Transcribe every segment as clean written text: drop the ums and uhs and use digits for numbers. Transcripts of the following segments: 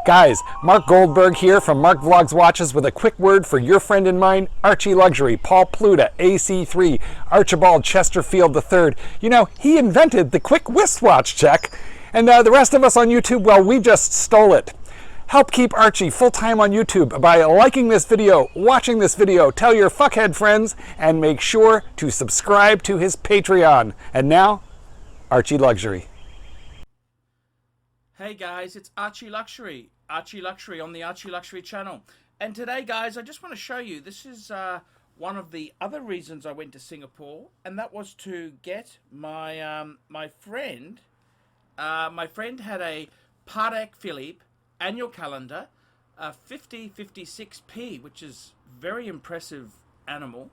Guys, Mark Goldberg here from Mark Vlogs Watches with a quick word for your friend and mine, ArchieLuxury, Paul Pluta, AC3, Archibald Chesterfield III. You know, he invented the quick wristwatch check, and the rest of us on YouTube, well, we just stole it. Help keep Archie full-time on YouTube by liking this video, watching this video, tell your fuckhead friends, and make sure to subscribe to his Patreon. And now, ArchieLuxury. Hey guys, it's ArchieLuxury on the ArchieLuxury channel. And today, guys, I just want to show you, this is one of the other reasons I went to Singapore, and that was to get my my friend had a Patek Philippe annual calendar, 5056P, which is very impressive animal.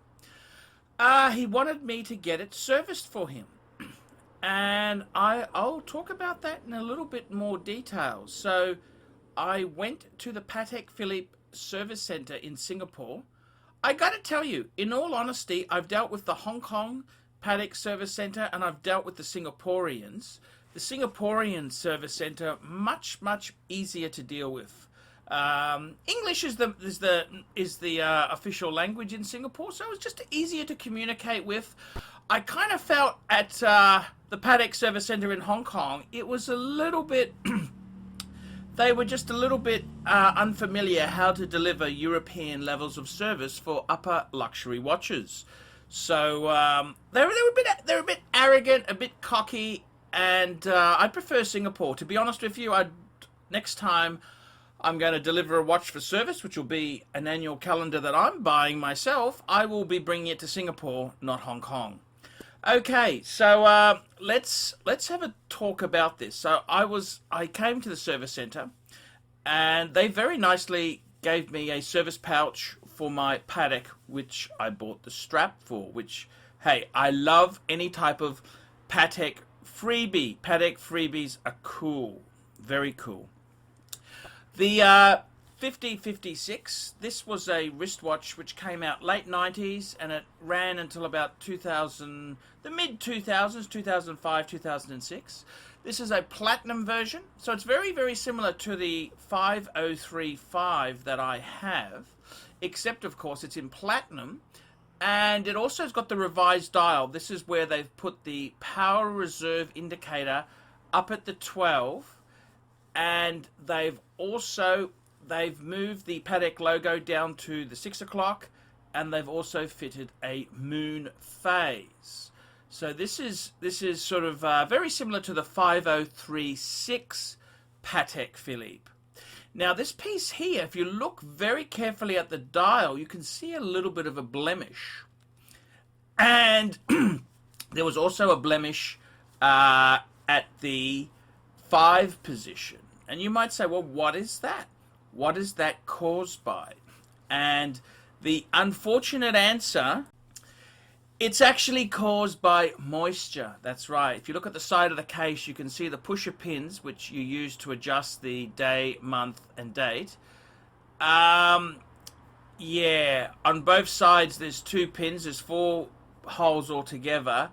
He wanted me to get it serviced for him. And I'll talk about that in a little bit more detail. So I went to the Patek Philippe service center in Singapore. I got to tell you, in all honesty, I've dealt with the Hong Kong Patek service center and I've dealt with the Singaporeans. The Singaporean service center, much easier to deal with. English is the official language in Singapore, so it was just easier to communicate with. I kind of felt at the Patek Service Center in Hong Kong, it was a little bit, they were just a little bit unfamiliar how to deliver European levels of service for upper luxury watches. So they're a bit arrogant, a bit cocky, and I prefer Singapore. To be honest with you, next time I'm going to deliver a watch for service, which will be an annual calendar that I'm buying myself, I will be bringing it to Singapore, not Hong Kong. Okay, so let's have a talk about this. So I came to the service center, and they very nicely gave me a service pouch for my Patek, which I bought the strap for. Which, hey, I love any type of Patek freebie. Patek freebies are cool, very cool. The 5056, this was a wristwatch which came out late 90s and it ran until about the mid 2000s, 2005, 2006. This is a platinum version, so it's very similar to the 5035 that I have, except of course it's in platinum, and it also has got the revised dial. This is where they've put the power reserve indicator up at the 12, and they've moved the Patek logo down to the 6 o'clock, and they've also fitted a moon phase. So this is sort of very similar to the 5036 Patek Philippe. Now this piece here, if you look very carefully at the dial, you can see a little bit of a blemish. And there was also a blemish at the 5 position. And you might say, well, what is that? What is that caused by? And the unfortunate answer, it's actually caused by moisture. That's right. If you look at the side of the case, you can see the pusher pins, which you use to adjust the day, month, and date. Yeah, on both sides, there's 2 pins. There's 4 holes altogether.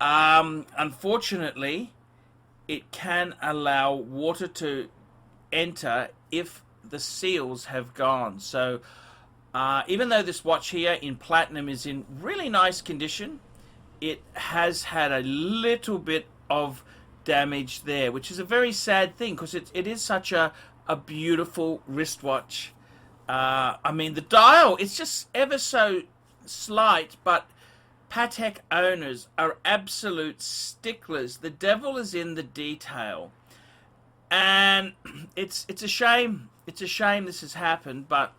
Unfortunately, it can allow water to enter if the seals have gone. So even though this watch here in platinum is in really nice condition, it has had a little bit of damage there, which is a very sad thing because it is such a beautiful wristwatch. I mean, the dial, it's just ever so slight, but Patek owners are absolute sticklers. The devil is in the detail. And it's a shame. It's a shame this has happened, but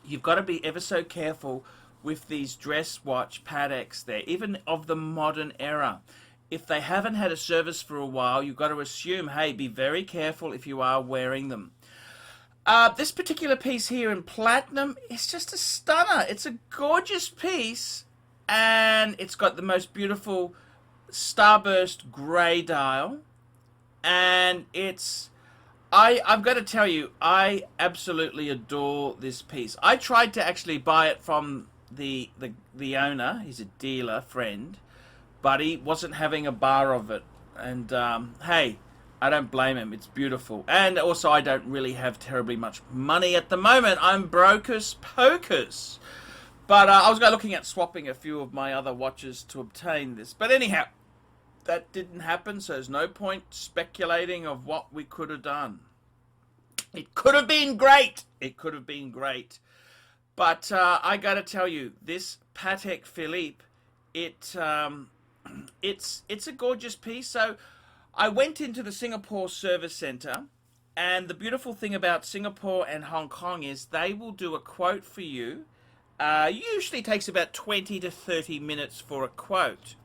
you've got to be ever so careful with these dress watch Pateks there, even of the modern era. If they haven't had a service for a while, you've got to assume, hey, be very careful if you are wearing them. This particular piece here in platinum is just a stunner. It's a gorgeous piece, and it's got the most beautiful starburst grey dial. And I've got to tell you, I absolutely adore this piece. I tried to actually buy it from the owner. He's a dealer friend, but he wasn't having a bar of it. And hey, I don't blame him. It's beautiful. And also, I don't really have terribly much money at the moment. I'm brocus pocus. But I was looking at swapping a few of my other watches to obtain this. But anyhow, that didn't happen, so there's no point speculating of what we could have done. It could have been great. It could have been great. But I got to tell you, this Patek Philippe, it's a gorgeous piece. So I went into the Singapore service center, and the beautiful thing about Singapore and Hong Kong is they will do a quote for you. Usually takes about 20 to 30 minutes for a quote.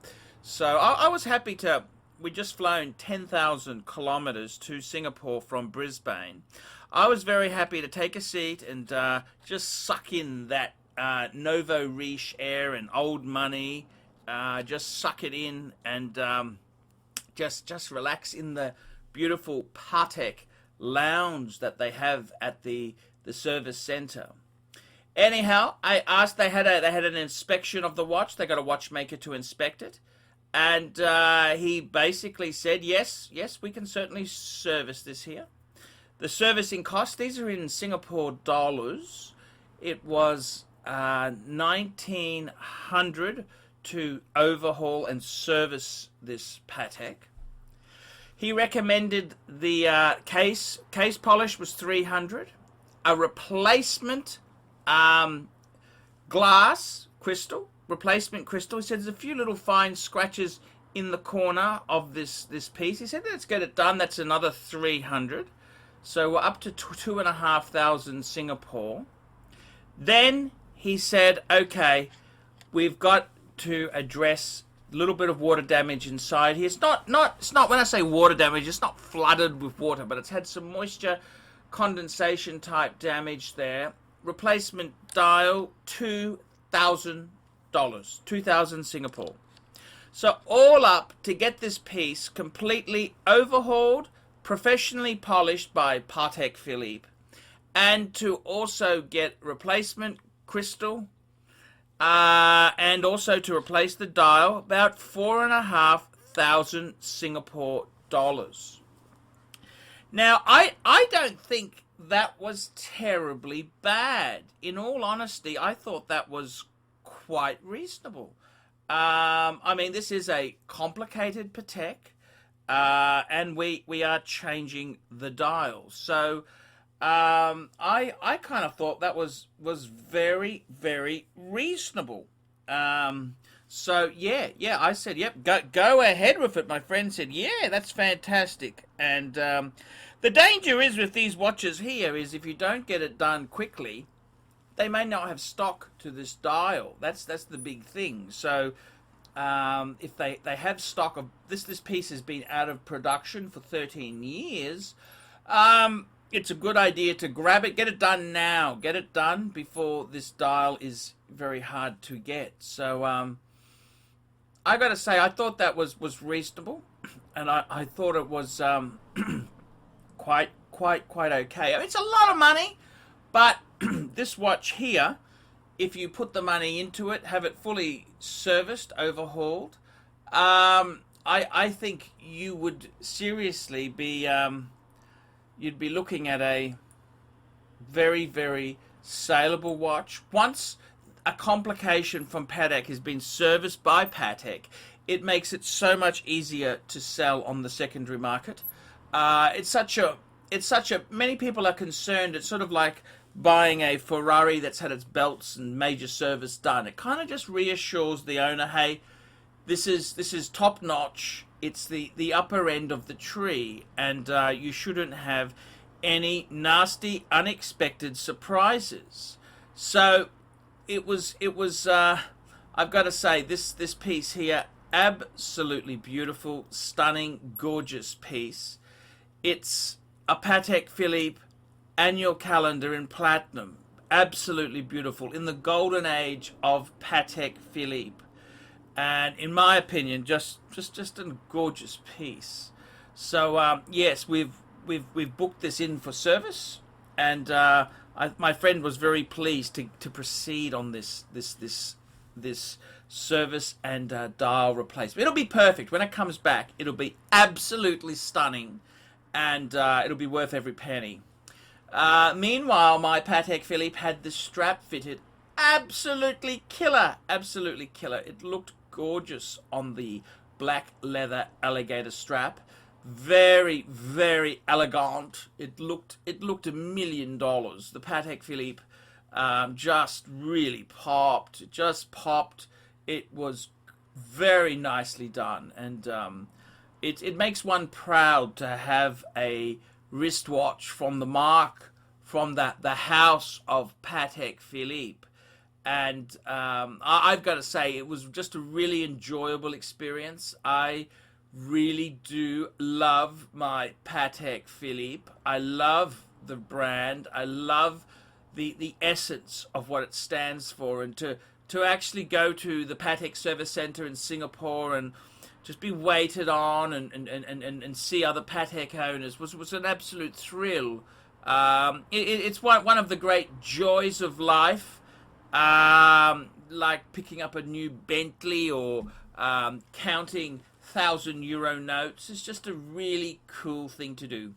So I was happy to... We'd just flown 10,000 kilometers to Singapore from Brisbane. I was very happy to take a seat and just suck in that nouveau riche air and old money. Just suck it in and just relax in the beautiful Patek lounge that they have at the service center. Anyhow, I asked. They had an inspection of the watch. They got a watchmaker to inspect it, and he basically said, yes, we can certainly service this here. The servicing cost, these are in Singapore dollars. It was 1,900 to overhaul and service this Patek. He recommended the case polish was 300, a replacement glass crystal, replacement crystal. He said there's a few little fine scratches in the corner of this piece. He said, let's get it done. That's another 300. So we're up to 2,500 Singapore. Then he said, okay, we've got to address a little bit of water damage inside here. It's not when I say water damage, it's not flooded with water, but it's had some moisture condensation type damage there. Replacement dial, $2,000, 2,000 Singapore. So all up to get this piece completely overhauled, professionally polished by Patek Philippe, and to also get replacement crystal, and also to replace the dial, about 4,500 Singapore dollars. Now, I don't think that was terribly bad. In all honesty, I thought that was quite reasonable. I mean, this is a complicated Patek, and we are changing the dial. So I kind of thought that was very, very reasonable. So yeah, I said, yep, go ahead with it. My friend said, yeah, that's fantastic. And the danger is with these watches here is if you don't get it done quickly, they may not have stock to this dial. That's the big thing. So if they have stock of this piece has been out of production for 13 years, it's a good idea to grab it, get it done now, get it done before this dial is very hard to get. So I got to say, I thought that was reasonable, and I thought it was quite okay. I mean, it's a lot of money, but this watch here, if you put the money into it, have it fully serviced, overhauled, I think you would seriously be you'd be looking at a very, very saleable watch. Once a complication from Patek has been serviced by Patek, it makes it so much easier to sell on the secondary market. It's such a many people are concerned. It's sort of like buying a Ferrari that's had its belts and major service done. It kind of just reassures the owner, hey, this is top notch. It's the upper end of the tree, and you shouldn't have any nasty, unexpected surprises. So it was. I've got to say, this piece here, absolutely beautiful, stunning, gorgeous piece. It's a Patek Philippe annual calendar in platinum, absolutely beautiful, in the golden age of Patek Philippe. And in my opinion, just a gorgeous piece. So yes, we've booked this in for service, and my friend was very pleased to proceed on this service and dial replacement. It'll be perfect when it comes back. It'll be absolutely stunning, and it'll be worth every penny. Meanwhile, my Patek Philippe had the strap fitted. Absolutely killer. Absolutely killer. It looked gorgeous on the black leather alligator strap. Very, very elegant. It looked $1 million. The Patek Philippe just really popped. It just popped. It was very nicely done, and it makes one proud to have a wristwatch from the mark, from the house of Patek Philippe. And I've got to say, it was just a really enjoyable experience. I really do love my Patek Philippe. I love the brand. I love the essence of what it stands for, and to actually go to the Patek Service Center in Singapore and just be waited on and see other Patek owners was an absolute thrill. It's one of the great joys of life, like picking up a new Bentley or counting €1,000 notes. It's just a really cool thing to do.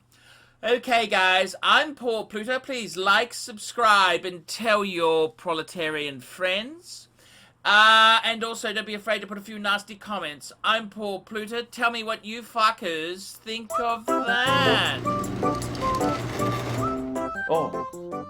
Okay, guys, I'm Paul Pluto. Please like, subscribe, and tell your proletarian friends. And also, don't be afraid to put a few nasty comments. I'm Paul Pluto. Tell me what you fuckers think of that. Oh.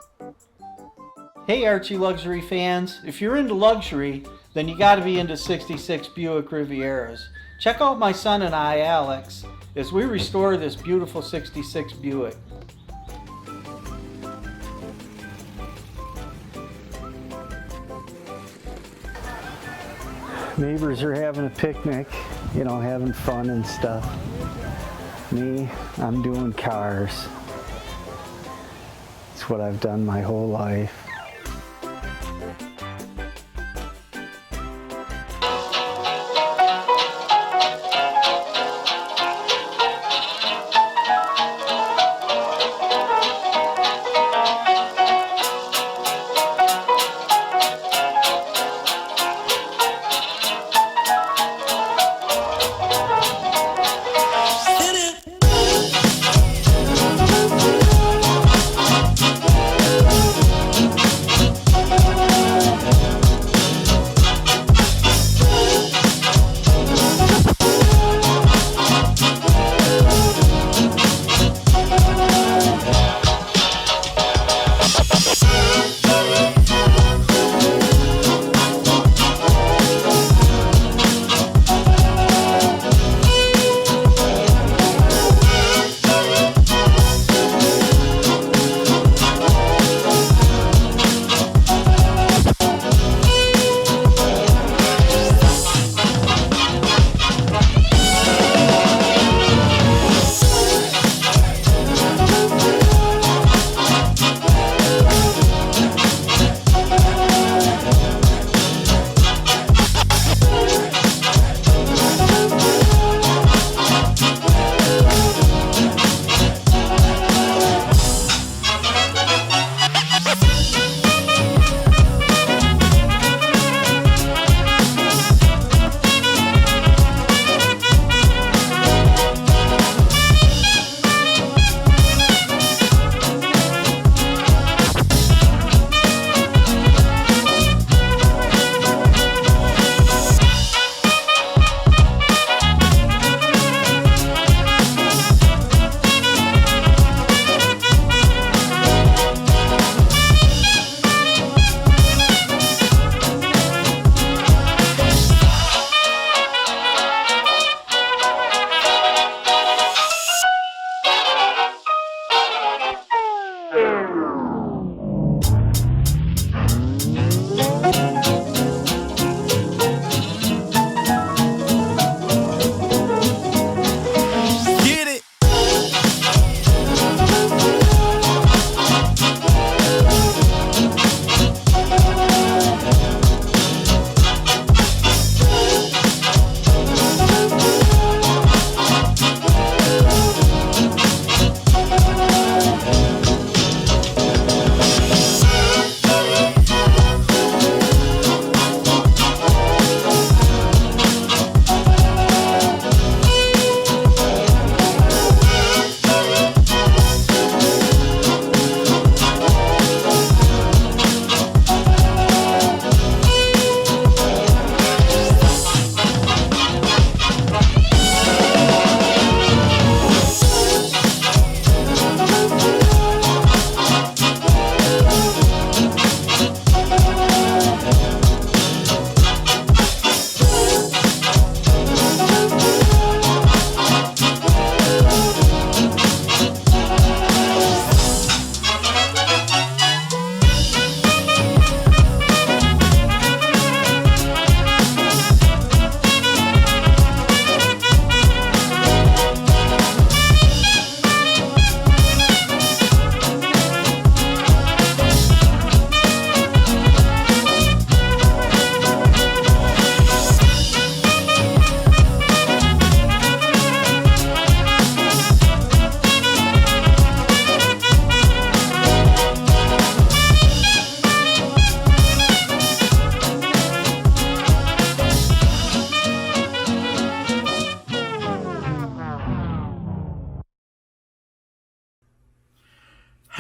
Hey, Archie Luxury fans. If you're into luxury, then you gotta be into 66 Buick Rivieras. Check out my son and I, Alex, as we restore this beautiful 66 Buick. Neighbors are having a picnic, you know, having fun and stuff. Me, I'm doing cars. It's what I've done my whole life.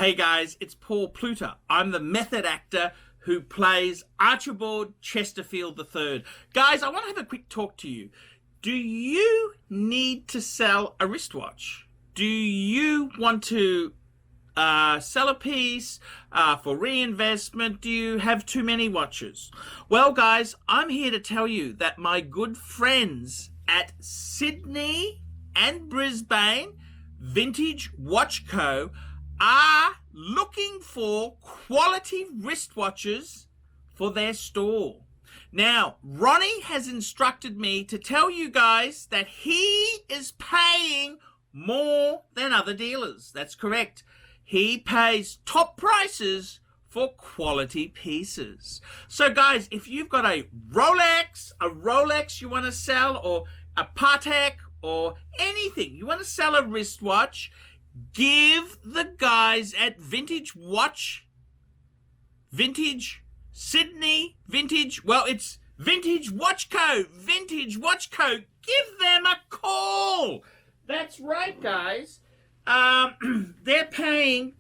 Hey guys, it's Paul Pluta. I'm the method actor who plays Archibald Chesterfield III. Guys, I want to have a quick talk to you. Do you need to sell a wristwatch? Do you want to sell a piece for reinvestment? Do you have too many watches? Well, guys, I'm here to tell you that my good friends at Sydney and Brisbane Vintage Watch Co. are looking for quality wristwatches for their store. Now, Ronnie has instructed me to tell you guys that he is paying more than other dealers. That's correct. He pays top prices for quality pieces. So guys, if you've got a Rolex you want to sell, or a Patek, or anything, you want to sell a wristwatch, give the guys at Vintage Sydney, it's Vintage Watch Co. Give them a call. That's right, guys. They're paying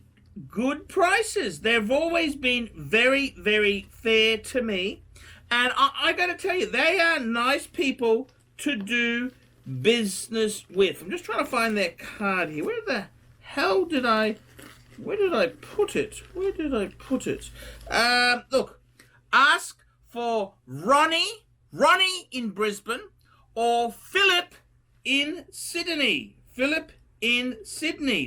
good prices. They've always been very, very fair to me. And I got to tell you, they are nice people to do business with. I'm just trying to find their card here. Where the hell did I put it? Look, ask for Ronnie in Brisbane, or Philip in Sydney.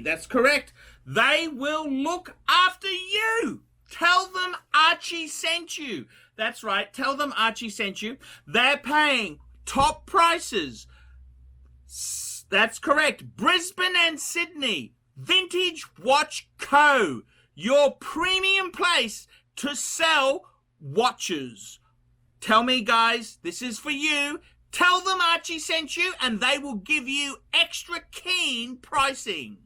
That's correct. They will look after you. Tell them Archie sent you. That's right. Tell them Archie sent you. They're paying top prices. That's correct. Brisbane and Sydney. Vintage Watch Co. Your premium place to sell watches. Tell me, guys, this is for you. Tell them Archie sent you, and they will give you extra keen pricing.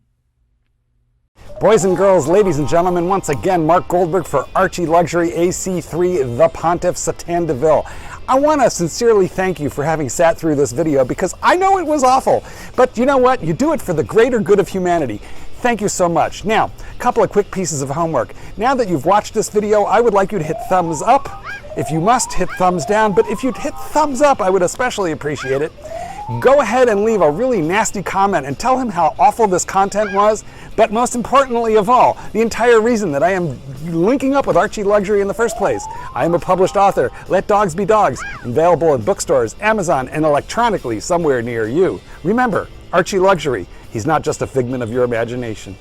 Boys and girls, ladies and gentlemen, once again, Mark Goldberg for Archie Luxury AC3, the Pontiff Satan de Ville. I want to sincerely thank you for having sat through this video, because I know it was awful, but you know what? You do it for the greater good of humanity. Thank you so much. Now, a couple of quick pieces of homework. Now that you've watched this video, I would like you to hit thumbs up. If you must, hit thumbs down, but if you'd hit thumbs up, I would especially appreciate it. Go ahead and leave a really nasty comment and tell him how awful this content was, but most importantly of all, the entire reason that I am linking up with Archie Luxury in the first place. I am a published author. Let dogs be dogs. Available in bookstores, Amazon, and electronically somewhere near you. Remember, Archie Luxury. He's not just a figment of your imagination.